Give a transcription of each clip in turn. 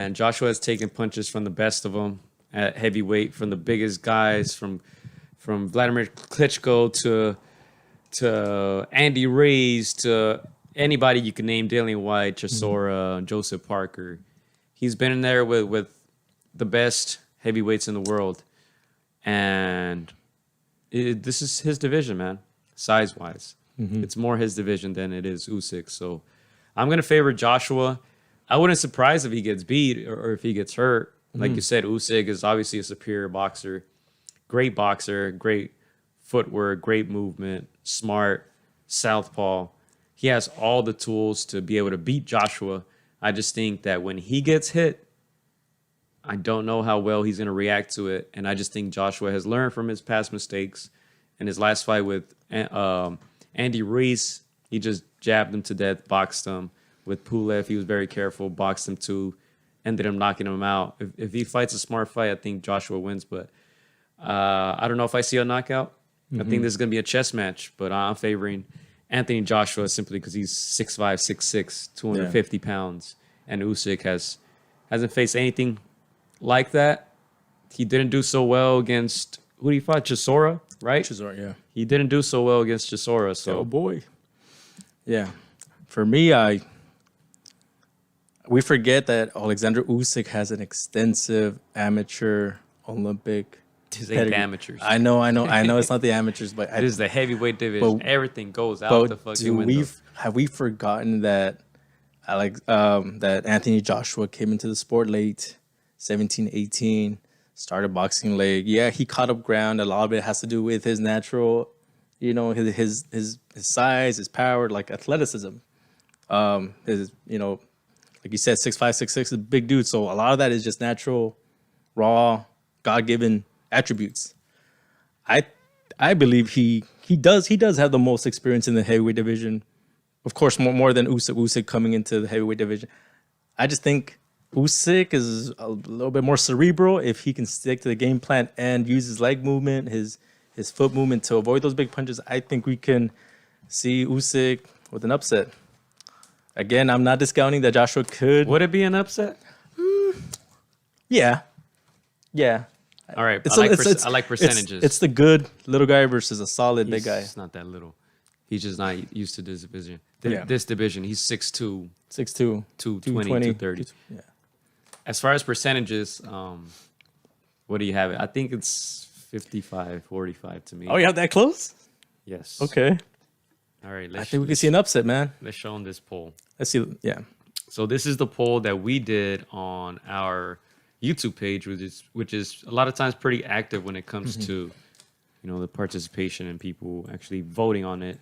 And Joshua has taken punches from the best of them at heavyweight, from the biggest guys, from Vladimir Klitschko to Andy Ruiz to anybody you can name, Dillian White, Chisora, Joseph Parker. He's been in there with the best heavyweights in the world. And this is his division, man, size-wise. It's more his division than it is Usyk. So I'm going to favor Joshua. I wouldn't be surprised if he gets beat or if he gets hurt. Like you said, Usyk is obviously a superior boxer, great footwork, great movement, smart, southpaw. He has all the tools to be able to beat Joshua. I just think that when he gets hit, I don't know how well he's going to react to it. And I just think Joshua has learned from his past mistakes. In his last fight with Andy Ruiz, he just jabbed him to death, boxed him. With Pulev, he was very careful, boxed him too, ended up knocking him out. If he fights a smart fight, I think Joshua wins. But I don't know if I see a knockout. I think this is going to be a chess match, but I'm favoring Anthony Joshua simply because he's 6'5", 6'6", 250 pounds. And Usyk hasn't faced anything like that. He didn't do so well against, who did he fight? Chisora, right? Cesar, yeah. He didn't do so well against Chisora. So. Oh, boy. Yeah. For me, we forget that Oleksandr Usyk has an extensive amateur Olympic These ain't the amateurs. I know. It's not the amateurs, but it is the heavyweight division. But, everything goes out the fucking window. Have we forgotten that that Anthony Joshua came into the sport late, 17, 18, started boxing late. Yeah, he caught up ground. A lot of it has to do with his natural, his size, his power, like athleticism. His, like you said, 6'5", 6'6", is a big dude. So a lot of that is just natural, raw, God-given attributes. I believe he does have the most experience in the heavyweight division. Of course, more than Usyk coming into the heavyweight division. I just think Usyk is a little bit more cerebral if he can stick to the game plan and use his leg movement, his foot movement to avoid those big punches. I think we can see Usyk with an upset. Again, I'm not discounting that Joshua could. Would it be an upset? Yeah. All right. I like percentages. It's the good little guy versus a solid big guy. He's not that little. He's just not used to this division. Yeah. This division, he's 6'2", 6'2", 220, 230. Yeah. As far as percentages, what do you have? I think it's 55-45 to me. Oh, you have that close? Yes. Okay. All right. I think we can see an upset, man. Let's show them this poll. Let's see. Yeah. So this is the poll that we did on our YouTube page, which is a lot of times pretty active when it comes to, the participation and people actually voting on it.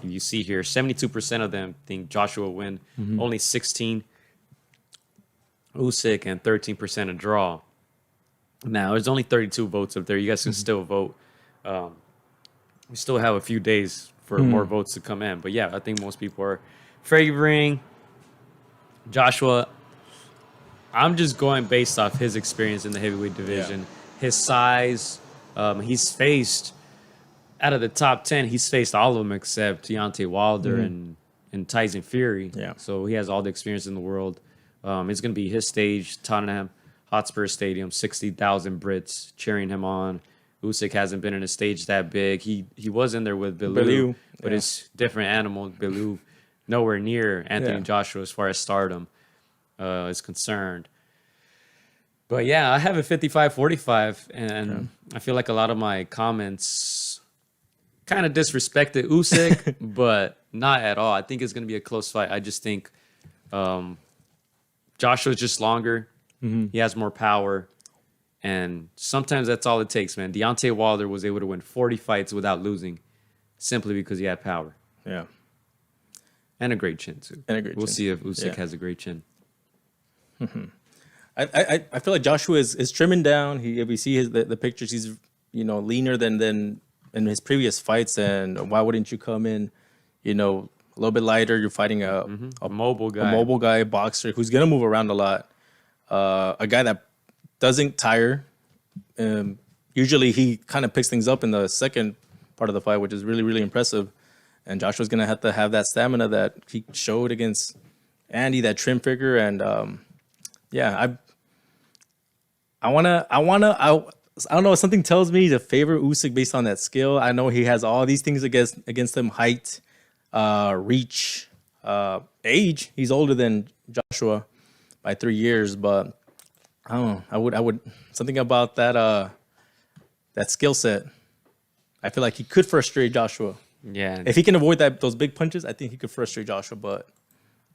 You see here, 72% of them think Joshua will win. Only 16 Usyk and 13% a draw. Now, there's only 32 votes up there. You guys can still vote. We still have a few days for more votes to come in. But yeah, I think most people are favoring Joshua. I'm just going based off his experience in the heavyweight division, his size. He's faced, out of the top 10, he's faced all of them except Deontay Wilder and Tyson Fury. Yeah. So he has all the experience in the world. It's going to be his stage, Tottenham Hotspur Stadium, 60,000 Brits cheering him on. Usyk hasn't been in a stage that big. He was in there with Bellew, but it's different animal. Bellew nowhere near Anthony Joshua as far as stardom is concerned. But yeah, I have it 55-45, and I feel like a lot of my comments kind of disrespected Usyk, but not at all. I think it's going to be a close fight. I just think Joshua's just longer. He has more power. And sometimes that's all it takes, man. Deontay Wilder was able to win 40 fights without losing simply because he had power. Yeah. And a great chin, too. We'll see if Usyk has a great chin. I feel like Joshua is trimming down. If you see the pictures, he's leaner than in his previous fights. And why wouldn't you come in, a little bit lighter? You're fighting a mobile guy, a boxer who's gonna move around a lot. A guy that doesn't tire. Usually he kind of picks things up in the second part of the fight, which is really, really impressive. And Joshua's going to have that stamina that he showed against Andy, that trim figure, and yeah, I don't know. Something tells me to favor Usyk based on that skill. I know he has all these things against him: height, reach, age. He's older than Joshua by 3 years, but I don't know. I would something about that skill set. I feel like he could frustrate Joshua. Yeah. If he can avoid those big punches, I think he could frustrate Joshua. But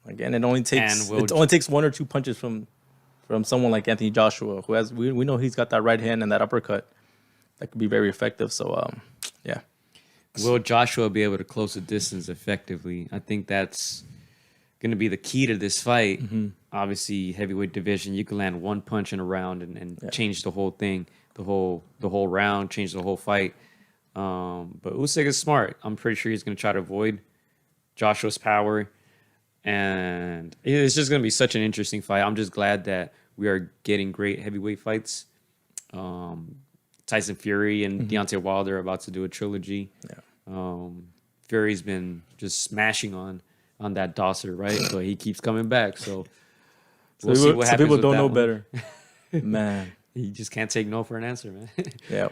again, it only takes 1 or 2 punches from someone like Anthony Joshua, who has we know he's got that right hand and that uppercut that could be very effective. So yeah. Will Joshua be able to close the distance effectively? I think that's going to be the key to this fight. Obviously, heavyweight division, you can land 1 punch in a round and change the whole thing, the whole round, change the whole fight. But Usyk is smart. I'm pretty sure he's going to try to avoid Joshua's power. And it's just going to be such an interesting fight. I'm just glad that we are getting great heavyweight fights. Tyson Fury and Deontay Wilder are about to do a trilogy. Yeah. Fury's been just smashing on that Dosser, right? But he keeps coming back. So we'll see what happens. Some people with don't that know one. better. Man. You just can't take no for an answer, man. Yeah.